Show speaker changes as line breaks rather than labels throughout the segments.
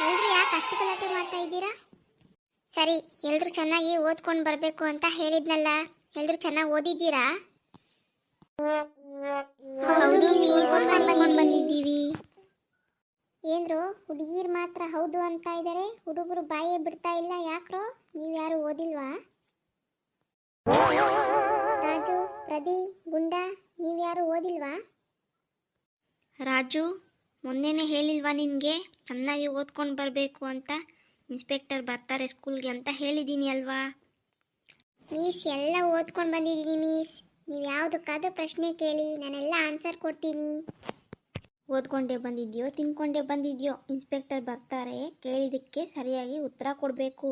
ಎಲ್ರು ಯಾಕೆ ಅಷ್ಟು ಗಲಾಟೆ ಮಾಡ್ತಾ ಇದ್ದೀರಾ? ಸರಿ, ಎಲ್ರು ಚೆನ್ನಾಗಿ ಓದ್ಕೊಂಡು ಬರಬೇಕು ಅಂತ ಹೇಳಿದ್ನಲ್ಲ, ಎಲ್ರು ಚೆನ್ನಾಗಿ ಓದಿದ್ದೀರಾ? ಹೌದು ಮಿಸ್, ಓದ್ಕೊಂಡು ಬಂದಿದ್ದೀವಿ. ಏನ್ರು ಹುಡುಗಿರು ಮಾತ್ರ ಹೌದು ಅಂತ ಇದ್ದಾರೆ, ಹುಡುಗರು ಬಾಯೇ ಬಿಡ್ತಾ ಇಲ್ಲ, ಯಾಕ್ರೋ? ನೀವು ಯಾರು ಓದಿಲ್ವಾ? ರಾಜು, ಪ್ರದಿ, ಗುಂಡಾ, ನೀವು ಯಾರು ಓದಿಲ್ವಾ? ರಾಜು, ಮೊನ್ನೆನೇ ಹೇಳಿಲ್ವಾ ನಿನಗೆ ಚೆನ್ನಾಗಿ ಓದ್ಕೊಂಡು ಬರಬೇಕು ಅಂತ? ಇನ್ಸ್ಪೆಕ್ಟರ್ ಬರ್ತಾರೆ ಸ್ಕೂಲ್ಗೆ ಅಂತ ಹೇಳಿದ್ದೀನಿ ಅಲ್ವಾ? ಮೀಸ್, ಎಲ್ಲ ಓದ್ಕೊಂಡು ಬಂದಿದ್ದೀನಿ ಮೀಸ್. ನೀವು ಯಾವುದಕ್ಕಾದ್ರೂ ಪ್ರಶ್ನೆ ಕೇಳಿ, ನಾನೆಲ್ಲ ಆನ್ಸರ್ ಕೊಡ್ತೀನಿ. ಓದ್ಕೊಂಡೇ ಬಂದಿದ್ಯೋ ತಿನ್ಕೊಂಡೇ ಬಂದಿದ್ಯೋ, ಇನ್ಸ್ಪೆಕ್ಟರ್ ಬರ್ತಾರೆ, ಕೇಳಿದ್ದಕ್ಕೆ ಸರಿಯಾಗಿ ಉತ್ತರ ಕೊಡಬೇಕು.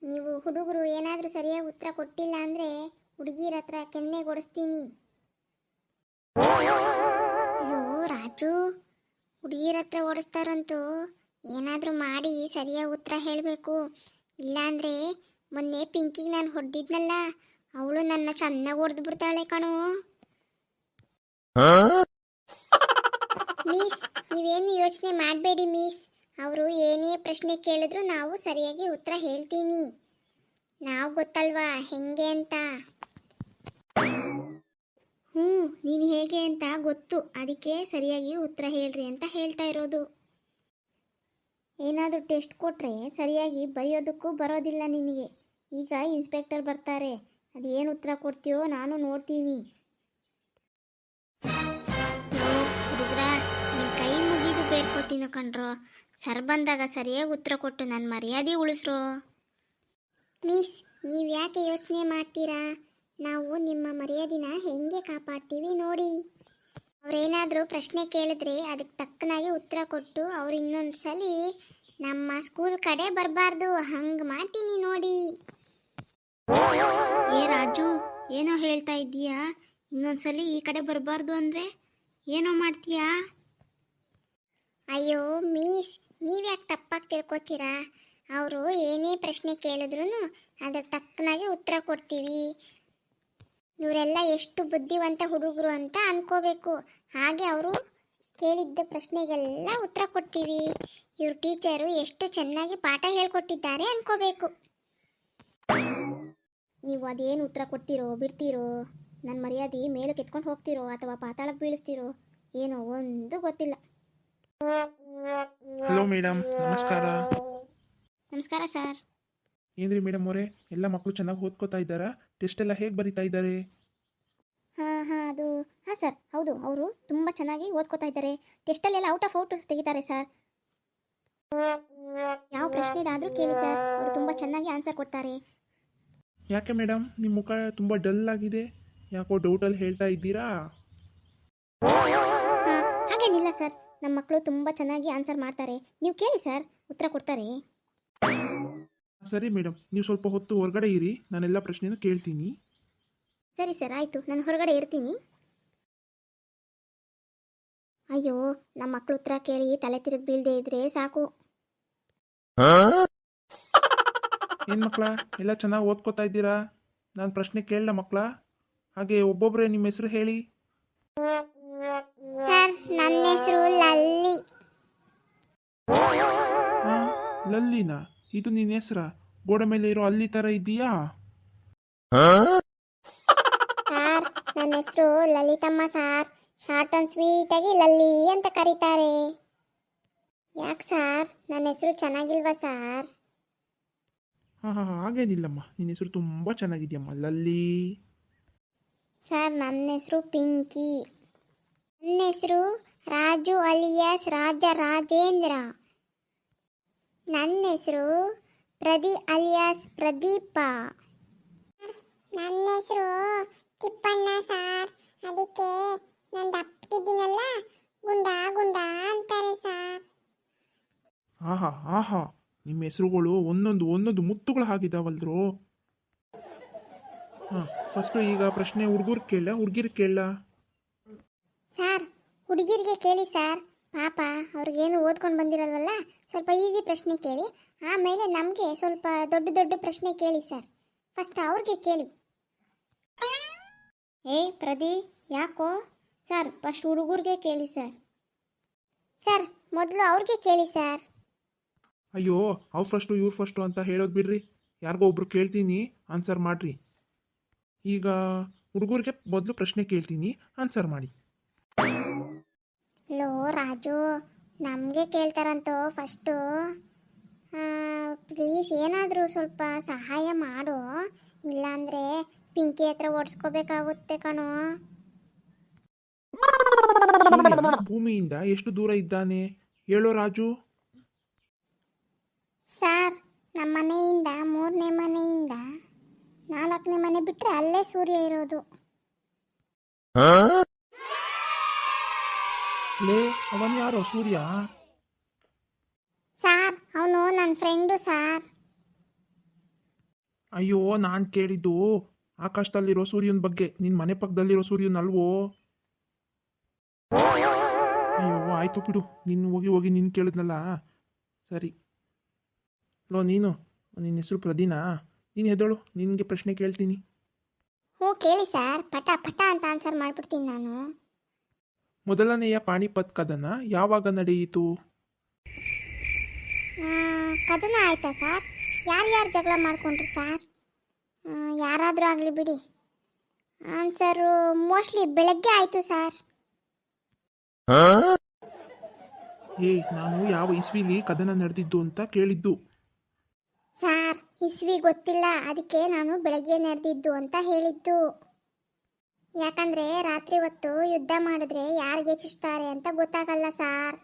ನೀವು ಹುಡುಗರು ಏನಾದರೂ ಸರಿಯಾಗಿ ಉತ್ತರ ಕೊಟ್ಟಿಲ್ಲ ಅಂದರೆ ಹುಡುಗಿರ ಹತ್ರ ಕೆನ್ನೆಗೊಡಿಸ್ತೀನಿ. ರಾಜು, ಹುಡುಗಿರ ಹತ್ರ ಓಡಿಸ್ತಾರಂತೂ ಏನಾದರೂ ಮಾಡಿ ಸರಿಯಾಗಿ ಉತ್ತರ ಹೇಳಬೇಕು. ಇಲ್ಲಾಂದರೆ ಮೊನ್ನೆ ಪಿಂಕಿಗೆ ನಾನು ಹೊಡೆದಿದ್ನಲ್ಲ, ಅವಳು ನನ್ನ ಚೆನ್ನಾಗಿ ಹೊಡೆದು ಬಿಡ್ತಾಳೆ ಕಣೋ. ಮೀಸ್, ನೀವೇನು ಯೋಚನೆ ಮಾಡಬೇಡಿ ಮೀಸ್. ಅವರು ಏನೇ ಪ್ರಶ್ನೆ ಕೇಳಿದ್ರು ನಾವು ಸರಿಯಾಗಿ ಉತ್ತರ ಹೇಳ್ತೀನಿ. ನಾವು ಗೊತ್ತಲ್ವಾ ಹೆಂಗೆ ಅಂತ. ನೀನು ಹೇಗೆ ಅಂತ ಗೊತ್ತು, ಅದಕ್ಕೆ ಸರಿಯಾಗಿ ಉತ್ತರ ಹೇಳ್ರಿ ಅಂತ ಹೇಳ್ತಾ ಇರೋದು. ಏನಾದರೂ ಟೆಸ್ಟ್ ಕೊಟ್ಟರೆ ಸರಿಯಾಗಿ ಬರೆಯೋದಕ್ಕೂ ಬರೋದಿಲ್ಲ ನಿನಗೆ. ಈಗ ಇನ್ಸ್ಪೆಕ್ಟರ್ ಬರ್ತಾರೆ, ಅದೇನು ಉತ್ತರ ಕೊಡ್ತೀಯೋ ನಾನು ನೋಡ್ತೀನಿ. ಹುಡುಗ್ರ, ನಿನ್ನ ಕೈ ಮುಗಿದು ಬೇಡ್ಕೊತೀನೋ ಕಣ್ರೋ, ಸರ್ ಬಂದಾಗ ಸರಿಯಾಗಿ ಉತ್ತರ ಕೊಟ್ಟು ನನ್ನ ಮರ್ಯಾದೆ ಉಳಿಸ್ರೋ. ಮಿಸ್, ನೀವು ಯಾಕೆ ಯೋಚನೆ ಮಾಡ್ತೀರಾ? ನಾವು ನಿಮ್ಮ ಮರ್ಯಾದಿನ ಹೆಂಗೆ ಕಾಪಾಡ್ತೀವಿ ನೋಡಿ. ಅವರೇನಾದರೂ ಪ್ರಶ್ನೆ ಕೇಳಿದ್ರೆ ಅದಕ್ಕೆ ತಕ್ಕನಾಗಿ ಉತ್ತರ ಕೊಟ್ಟು ಅವ್ರು ಇನ್ನೊಂದು ಸಲ ನಮ್ಮ ಸ್ಕೂಲ್ ಕಡೆ ಬರಬಾರ್ದು, ಹಂಗೆ ಮಾಡ್ತೀನಿ ನೋಡಿ. ಏ ರಾಜು, ಏನೋ ಹೇಳ್ತಾ ಇದ್ದೀಯಾ? ಇನ್ನೊಂದ್ಸಲಿ ಈ ಕಡೆ ಬರಬಾರ್ದು ಅಂದರೆ ಏನೋ ಮಾಡ್ತೀಯಾ? ಅಯ್ಯೋ ಮೀಸ್, ನೀವ್ಯಾಕೆ ತಪ್ಪಾಗಿ ತಿಳ್ಕೊತೀರಾ? ಅವರು ಏನೇ ಪ್ರಶ್ನೆ ಕೇಳಿದ್ರು ಅದಕ್ಕೆ ತಕ್ಕನಾಗಿ ಉತ್ತರ ಕೊಡ್ತೀವಿ. ಇವರೆಲ್ಲ ಎಷ್ಟು ಬುದ್ಧಿವಂತ ಹುಡುಗರು ಅಂತ ಅನ್ಕೋಬೇಕು. ಹಾಗೆ ಅವರು ಕೇಳಿದ್ದ ಪ್ರಶ್ನೆಗೆಲ್ಲ ಉತ್ತರ ಕೊಡ್ತೀವಿ. ಇವ್ರ ಟೀಚರು ಎಷ್ಟು ಚೆನ್ನಾಗಿ ಪಾಠ ಹೇಳ್ಕೊಟ್ಟಿದ್ದಾರೆ ಅನ್ಕೋಬೇಕು. ನೀವು ಅದೇನು ಉತ್ತರ ಕೊಡ್ತೀರೋ ಬಿಡ್ತೀರೋ, ನನ್ನ ಮರ್ಯಾದೆ ಮೇಲೆ ಕೆತ್ಕೊಂಡು ಹೋಗ್ತಿರೋ ಅಥವಾ ಪಾತಾಳಕ್ಕೆ ಬೀಳಿಸ್ತಿರೋ ಏನೋ ಒಂದು ಗೊತ್ತಿಲ್ಲ.
ಹಲೋ ಮೇಡಮ್, ನಮಸ್ಕಾರ.
ನಮಸ್ಕಾರ ಸರ್.
ಏನ್ರಿ ಮೇಡಮ್ ಅವರೇ, ಎಲ್ಲ ಮಕ್ಕಳು ಚೆನ್ನಾಗಿ ಓದ್ಕೋತಾ ಇದ್ದಾರಾ? ಟೆಸ್ಟ್ ಎಲ್ಲ ಹೇಗೆ ಬರೀತಾ ಇದ್ದಾರೆ?
ಹಾಂ ಸರ್, ಹೌದು, ಅವರು ತುಂಬ ಚೆನ್ನಾಗಿ ಓದ್ಕೋತಾ ಇದ್ದಾರೆ. ಟೆಸ್ಟಲ್ಲೆಲ್ಲ ಔಟ್ ಆಫ್ ತೆಗಿತಾರೆ ಸರ್. ಯಾವ ಪ್ರಶ್ನೆದಾದರೂ ಕೇಳಿ ಸರ್, ಅವರು ತುಂಬ ಚೆನ್ನಾಗಿ ಆನ್ಸರ್ ಕೊಡ್ತಾರೆ.
ಯಾಕೆ ಮೇಡಮ್, ನಿಮ್ಮ ಮುಖ ತುಂಬ ಡಲ್ ಆಗಿದೆ, ಯಾಕೋ ಡೌಟಲ್ಲಿ ಹೇಳ್ತಾ ಇದ್ದೀರಾ?
ಹಾಗೇನಿಲ್ಲ ಸರ್, ನಮ್ಮ ಮಕ್ಕಳು ತುಂಬ ಚೆನ್ನಾಗಿ ಆನ್ಸರ್ ಮಾಡ್ತಾರೆ. ನೀವು ಕೇಳಿ ಸರ್, ಉತ್ತರ ಕೊಡ್ತಾರೆ.
ಸರಿ ಮೇಡಮ್, ನೀವು ಸ್ವಲ್ಪ ಹೊತ್ತು ಹೊರಗಡೆ ಇರಿ, ನಾನೆಲ್ಲ ಪ್ರಶ್ನೆನೂ ಕೇಳ್ತೀನಿ.
ಸರಿ ಸರ್, ಆಯಿತು, ನಾನು ಹೊರಗಡೆ ಇರ್ತೀನಿ. ಅಯ್ಯೋ, ನಮ್ಮ ಮಕ್ಕಳು ಉತ್ತರ ಕೇಳಿ ತಲೆ ತಿರುಗಿ ಬೀಳದೆ ಇದ್ರೆ ಸಾಕು.
ಏನು ಮಕ್ಕಳ, ಎಲ್ಲ ಚೆನ್ನಾಗಿ ಓದ್ಕೋತಾ ಇದ್ದೀರಾ? ನಾನು ಪ್ರಶ್ನೆ ಕೇಳಲ್ಲ ಮಕ್ಕಳ? ಹಾಗೆ ಒಬ್ಬೊಬ್ಬರೇ ನಿಮ್ಮ ಹೆಸರು ಹೇಳಿ.
ಸರ್, ನನ್ನ ಹೆಸರು ಲಲ್ಲಿ.
ಹಾಂ, ಲಲ್ಲಿನಾ? ಇದು ನಿನ್ನ ಹೆಸರಾ? ಗೋಡೆ ಮೇಲೆ ಇರೋ ಅಲ್ಲಿ ಥರ ಇದೆಯಾ?
ಸರ್, ನನ್ನ ಹೆಸರು ಲಲಿತಮ್ಮ ಸರ್. ಶಾರ್ಟ್ ಆ್ಯಂಡ್ ಸ್ವೀಟಾಗಿ ಲಲ್ಲಿ ಅಂತ ಕರೀತಾರೆ. ಯಾಕೆ ಸರ್, ನನ್ನ ಹೆಸರು ಚೆನ್ನಾಗಿಲ್ವಾ ಸರ್?
ಹಾಂ, ಹಾಗೇನಿಲ್ಲಮ್ಮ, ನಿನ್ನ ಹೆಸರು ತುಂಬ ಚೆನ್ನಾಗಿದೆಯಮ್ಮ, ಲಲ್ಲಿ.
ಸರ್, ನನ್ನ ಹೆಸರು ಪಿಂಕಿ. ನನ್ನ ಹೆಸರು ರಾಜು ಅಲಿಯಾಸ್ ರಾಜೇಂದ್ರ. ನನ್ನ ಹೆಸರು ಪ್ರದಿ ಅಲಿಯಾಸ್ ಪ್ರದೀಪ. ನನ್ನ ಹೆಸರು ತಿಪ್ಪಣ್ಣ ಸರ್, ಅದಕ್ಕೆ ನಾನು ದಪ್ಪಗಿದ್ದೀನಲ್ಲ, ಗುಂಡ ಅಂತಾರೆ ಸರ್.
ಆಹಾ, ನಿಮ್ಮ ಹೆಸರುಗಳು ಒಂದೊಂದು ಮುತ್ತುಗಳು ಆಗಿದಾವಲ್ರು. ಹಾಂ, ಫಸ್ಟು ಈಗ ಪ್ರಶ್ನೆ ಹುಡುಗರಿಗೆ ಕೇಳ, ಹುಡುಗಿರಿಗೆ ಕೇಳ?
ಸರ್, ಹುಡುಗಿರಿಗೆ ಕೇಳಿ ಸರ್, ಪಾಪ ಅವ್ರಿಗೇನು ಓದ್ಕೊಂಡು ಬಂದಿರಲ್ವಲ್ಲ, ಸ್ವಲ್ಪ ಈಸಿ ಪ್ರಶ್ನೆ ಕೇಳಿ. ಆಮೇಲೆ ನಮಗೆ ಸ್ವಲ್ಪ ದೊಡ್ಡ ಪ್ರಶ್ನೆ ಕೇಳಿ ಸರ್. ಫಸ್ಟ್ ಅವ್ರಿಗೆ ಕೇಳಿ. ಏ ಪ್ರದಿ, ಯಾಕೋ? ಸರ್, ಫಸ್ಟ್ ಹುಡುಗರಿಗೆ ಕೇಳಿ ಸರ್. ಸರ್ ಮೊದಲು ಅವ್ರಿಗೆ ಕೇಳಿ ಸರ್.
ಅಯ್ಯೋ ಅವ್ರು ಫಸ್ಟು ಇವ್ರು ಫಸ್ಟು ಅಂತ ಹೇಳೋದು ಬಿಡ್ರಿ. ಯಾರಿಗೋ ಒಬ್ರು ಕೇಳ್ತೀನಿ, ಆನ್ಸರ್ ಮಾಡಿರಿ. ಈಗ ಹುಡುಗರಿಗೆ ಮೊದಲು ಪ್ರಶ್ನೆ ಕೇಳ್ತೀನಿ, ಆನ್ಸರ್ ಮಾಡಿ.
ಲೋ ರಾಜು, ನಮಗೆ ಕೇಳ್ತಾರಂತೋ ಫಸ್ಟು. ಪ್ಲೀಸ್ ಏನಾದರೂ ಸ್ವಲ್ಪ ಸಹಾಯ ಮಾಡು, ಇಲ್ಲಾಂದರೆ ಪಿಂಕಿ ಹತ್ರ ಓಡಿಸ್ಕೋಬೇಕಾಗುತ್ತೆ ಕಣೋ.
ಸೂರ್ಯ ಭೂಮಿಯಿಂದ ಎಷ್ಟು ದೂರ ಇದ್ದಾನೆ ಹೇಳೋ ರಾಜು?
ಸರ್, ನಮ್ಮ ಮನೆಯಿಂದ 3ನೇ ಮನೆಯಿಂದ 4ನೇ ಮನೆ ಬಿಟ್ಟರೆ ಅಲ್ಲೇ ಸೂರ್ಯ ಇರೋದು.
ಲೇ, ಅವನ್ ಯಾರೋ ಸೂರ್ಯ?
ಸರ್, ಅವನು ನನ್ನ ಫ್ರೆಂಡು ಸರ್.
ಅಯ್ಯೋ, ನಾನು ಕೇಳಿದ್ದು ಆಕಾಶದಲ್ಲಿರೋ ಸೂರ್ಯನ ಬಗ್ಗೆ, ನಿನ್ನ ಮನೆ ಪಕ್ಕದಲ್ಲಿರೋ ಸೂರ್ಯನ ಅಲ್ವೋ? ಅಯ್ಯೋ ಆಯಿತು ಬಿಡು, ನೀನು ಹೋಗಿ ಹೋಗಿ ನೀನು ಕೇಳಿದ್ನಲ್ಲ, ಸರಿ. ಲೋ ನೀನು, ನಿನ್ನ ಹೆಸರು ಪ್ರದೀನಾ? ನೀನು ಹೆದಳು, ನಿನಗೆ ಪ್ರಶ್ನೆ ಕೇಳ್ತೀನಿ.
ಹ್ಞೂ ಕೇಳಿ ಸರ್, ಪಟ ಪಟ ಅಂತ ಆನ್ಸರ್ ಮಾಡಿಬಿಡ್ತೀನಿ ನಾನು.
ಮೊದಲನೆಯ ಪಾಣಿಪತ್ ಕದನ ಯಾವಾಗ ನಡೆಯಿತು?
ಕದನ ಆಯ್ತಾ ಸರ್? ಯಾರ್ಯಾರು ಜಗಳ ಮಾಡಿಕೊಂಡ್ರು ಸರ್? ಯಾರಾದರೂ ಆಗಲಿ ಬಿಡಿ, ಆನ್ಸರು ಮೋಸ್ಟ್ಲಿ ಬೆಳಗ್ಗೆ ಆಯಿತು ಸರ್.
ನಾನು ಯಾವ ಇಸ್ವಿಲಿ ಕದನ ನಡೆದಿದ್ದು ಅಂತ ಕೇಳಿದ್ದು.
ಸರ್, ಇಸ್ವಿ ಗೊತ್ತಿಲ್ಲ, ಅದಕ್ಕೆ ನಾನು ಬೆಳಗ್ಗೆ ನಡೆದಿದ್ದು ಅಂತ ಹೇಳಿದ್ದು. ಯಾಕಂದರೆ ರಾತ್ರಿ ಹೊತ್ತು ಯುದ್ಧ ಮಾಡಿದ್ರೆ ಯಾರಿಗೆ ಚುಚ್ತಾರೆ ಅಂತ ಗೊತ್ತಾಗಲ್ಲ ಸರ್.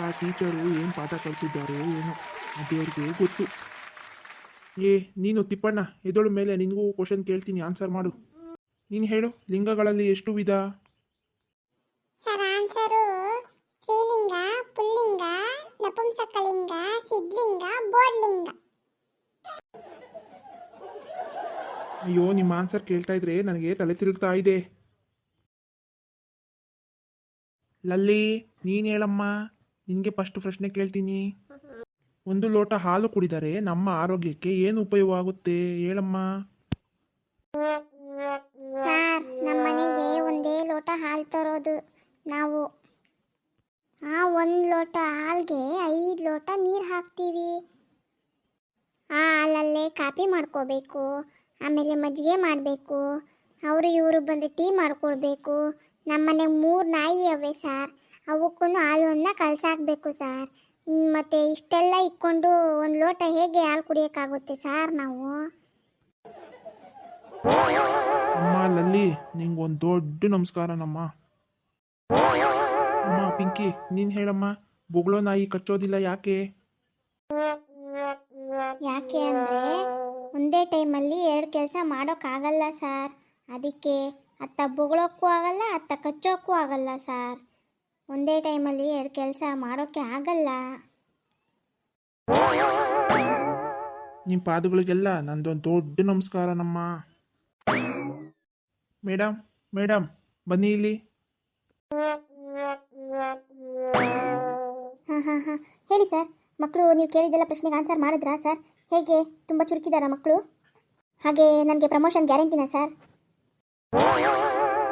ಆ ಟೀಚರು ಏನು ಪಾಠ ಕಲಿಸಿದ್ದಾರೆ ಏನೋ, ಅದೇವ್ರಿಗೆ ಗೊತ್ತು. ನೀನು ತಿಪ್ಪಣ್ಣ ಎದಳು ಮೇಲೆ, ನಿನಗೂ ಕ್ವಶನ್ ಕೇಳ್ತೀನಿ, ಆನ್ಸರ್ ಮಾಡು. ನೀನು ಹೇಳು, ಲಿಂಗಗಳಲ್ಲಿ ಎಷ್ಟು ವಿಧ?
ಸರ್, ಆನ್ಸರು ಸ್ತ್ರೀಲಿಂಗ, ಪುಲ್ಲಿಂಗ, ನಪುಂಸಕಲಿಂಗ, ಸಿದ್ಲಿಂಗ, ಬೋಡ್ಲಿಂಗ.
ಅಯ್ಯೋ, ನಿಮ್ಮ ಆನ್ಸರ್ ಕೇಳ್ತಾ ಇದ್ರೆ ನನಗೆ ತಲೆ ತಿರುಗ್ತಾ ಇದೆ. ಲಲ್ಲಿ, ನೀನು ಹೇಳಮ್ಮ, ನಿನಗೆ ಫಸ್ಟ್ ಪ್ರಶ್ನೆ ಕೇಳ್ತೀನಿ. ಒಂದು ಲೋಟ ಹಾಲು ಕುಡಿದರೆ ನಮ್ಮ ಆರೋಗ್ಯಕ್ಕೆ ಏನು ಉಪಯೋಗ ಆಗುತ್ತೆ ಹೇಳಮ್ಮ?
ಸರ್, ನಮ್ಮ ಮನೆಗೆ ಒಂದೇ ಲೋಟ ಹಾಲು ತರೋದು ನಾವು. ಆ 1 ಲೋಟ ಹಾಲಿಗೆ 5 ಲೋಟ ನೀರು ಹಾಕ್ತೀವಿ. ಆ ಹಾಲಲ್ಲೇ ಕಾಫಿ ಮಾಡ್ಕೋಬೇಕು, ಆಮೇಲೆ ಮಜ್ಜಿಗೆ ಮಾಡಬೇಕು, ಅವರು ಇವರು ಬಂದು ಟೀ ಮಾಡ್ಕೊಳ್ಬೇಕು. ನಮ್ಮ ಮನೆಗೆ 3 ನಾಯಿ ಅವೆ ಸರ್, ಅವಕ್ಕೂ ಹಾಲನ್ನು ಕಲಸಾಕಬೇಕು ಸರ್. ಮತ್ತು ಇಷ್ಟೆಲ್ಲ ಇಟ್ಕೊಂಡು 1 ಲೋಟ ಹೇಗೆ ಹಾಲು ಕುಡಿಯೋಕ್ಕಾಗುತ್ತೆ ಸರ್ ನಾವು?
ಅಮ್ಮ ಲಲ್ಲಿ, ನಿಂಗೆ ಒಂದು ದೊಡ್ಡ ನಮಸ್ಕಾರನಮ್ಮ. ಅಮ್ಮ ಪಿಂಕಿ, ನೀನು ಹೇಳಮ್ಮ, ಬೊಗಳೋ ನಾಯಿ ಕಚ್ಚೋದಿಲ್ಲ ಯಾಕೆ?
ಯಾಕೆ ಅಂದರೆ ಒಂದೇ ಟೈಮಲ್ಲಿ 2 ಕೆಲಸ ಮಾಡೋಕ್ಕಾಗಲ್ಲ ಸರ್. ಅದಕ್ಕೆ ಅತ್ತ ಬೊಗಳೋಕ್ಕೂ ಆಗಲ್ಲ, ಅತ್ತ ಕಚ್ಚೋಕ್ಕೂ ಆಗಲ್ಲ ಸರ್. ಒಂದೇ ಟೈಮಲ್ಲಿ 2 ಕೆಲಸ ಮಾಡೋಕ್ಕೆ ಆಗಲ್ಲ.
ನಿಮ್ಮ ಪಾದಗಳಿಗೆಲ್ಲ ನಂದೊಂದು ದೊಡ್ಡ ನಮಸ್ಕಾರ ನಮ್ಮ. ಮೇಡಮ್ ಮೇಡಮ್ ಬನ್ನಿ ಇಲ್ಲಿ.
ಹಾಂ ಹಾಂ ಹಾಂ, ಹೇಳಿ ಸರ್. ಮಕ್ಕಳು ನೀವು ಕೇಳಿದ್ದೆಲ್ಲ ಪ್ರಶ್ನೆಗೆ ಆನ್ಸರ್ ಮಾಡಿದ್ರಾ ಸರ್? ಹೇಗೆ, ತುಂಬ ಚುರುಕಿದಾರಾ ಮಕ್ಕಳು? ಹಾಗೆ ನನಗೆ ಪ್ರಮೋಷನ್ ಗ್ಯಾರಂಟಿನಾ ಸರ್?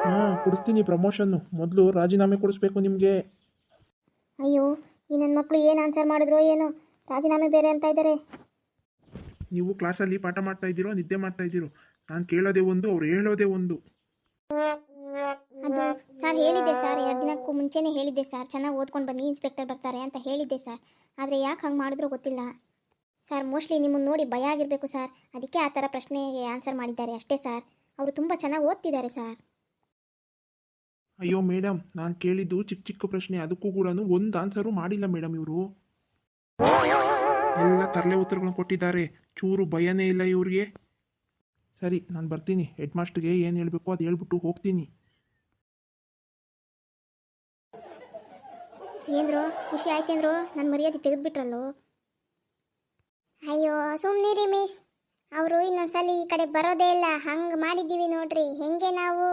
ಹಾಂ, ಕೊಡಿಸ್ತೀನಿ ಪ್ರಮೋಷನ್ನು. ಮೊದಲು ರಾಜೀನಾಮೆ ಕೊಡಿಸ್ಬೇಕು ನಿಮಗೆ.
ಅಯ್ಯೋ, ಈ ನನ್ನ ಮಕ್ಕಳು ಏನು ಆನ್ಸರ್ ಮಾಡಿದ್ರು ಏನೋ, ರಾಜೀನಾಮೆ ಬೇರೆ ಅಂತ ಇದ್ದಾರೆ.
ನೀವು ಕ್ಲಾಸಲ್ಲಿ ಪಾಠ ಮಾಡ್ತಾ ಇದ್ದೀರೋ ನಿದ್ದೆ ಮಾಡ್ತಾ ಇದ್ದೀರೋ? ನಾನು ಕೇಳೋದೇ ಒಂದು, ಅವ್ರು ಹೇಳೋದೇ ಒಂದು.
ಅದು ಸರ್ ಹೇಳಿದ್ದೆ ಸರ್, 2 ದಿನಕ್ಕೂ ಮುಂಚೆನೇ ಹೇಳಿದ್ದೆ ಸರ್, ಚೆನ್ನಾಗಿ ಓದ್ಕೊಂಡು ಬನ್ನಿ, ಇನ್ಸ್ಪೆಕ್ಟರ್ ಬರ್ತಾರೆ ಅಂತ ಹೇಳಿದ್ದೆ ಸರ್. ಆದರೆ ಯಾಕೆ ಹಂಗೆ ಮಾಡಿದ್ರೂ ಗೊತ್ತಿಲ್ಲ ಸರ್. ಮೋಸ್ಟ್ಲಿ ನಿಮ್ಮನ್ನು ನೋಡಿ ಭಯ ಆಗಿರಬೇಕು ಸರ್, ಅದಕ್ಕೆ ಆ ಥರ ಪ್ರಶ್ನೆಗೆ ಆನ್ಸರ್ ಮಾಡಿದ್ದಾರೆ ಅಷ್ಟೇ ಸರ್. ಅವರು ತುಂಬ ಚೆನ್ನಾಗಿ ಓದ್ತಿದ್ದಾರೆ ಸರ್.
ಅಯ್ಯೋ ಮೇಡಮ್, ನಾನು ಕೇಳಿದ್ದು ಚಿಕ್ಕ ಚಿಕ್ಕ ಪ್ರಶ್ನೆ, ಅದಕ್ಕೂ ಕೂಡ ಒಂದು ಆನ್ಸರು ಮಾಡಿಲ್ಲ ಮೇಡಮ್. ಇವರು ಎಲ್ಲ ತರಲೆ ಉತ್ತರಗಳನ್ನು ಕೊಟ್ಟಿದ್ದಾರೆ, ಚೂರು ಭಯನೇ ಇಲ್ಲ ಇವ್ರಿಗೆ. ಸರಿ, ನಾನು ಬರ್ತೀನಿ. ಹೆಡ್ ಮಾಸ್ಟರ್ಗೆ ಏನು ಹೇಳಬೇಕು ಅದು ಹೇಳ್ಬಿಟ್ಟು ಹೋಗ್ತೀನಿ.
ಏನ್ರೋ ಖುಷಿ ಆಯ್ತೇನ್ರೋ, ನನ್ನ ಮರ್ಯಾದೆ ತೆಗೆದುಬಿಟ್ರಲ್ಲೋ. ಅಯ್ಯೋ ಸುಮ್ಮನಿರಿ ಮಿಸ್, ಅವರು ಇನ್ನೊಂದ್ಸಲಿ ಈ ಕಡೆ ಬರೋದೇ ಇಲ್ಲ. ಹಂಗೆ ಮಾಡಿದ್ದೀವಿ ನೋಡ್ರಿ, ಹೆಂಗೆ ನಾವು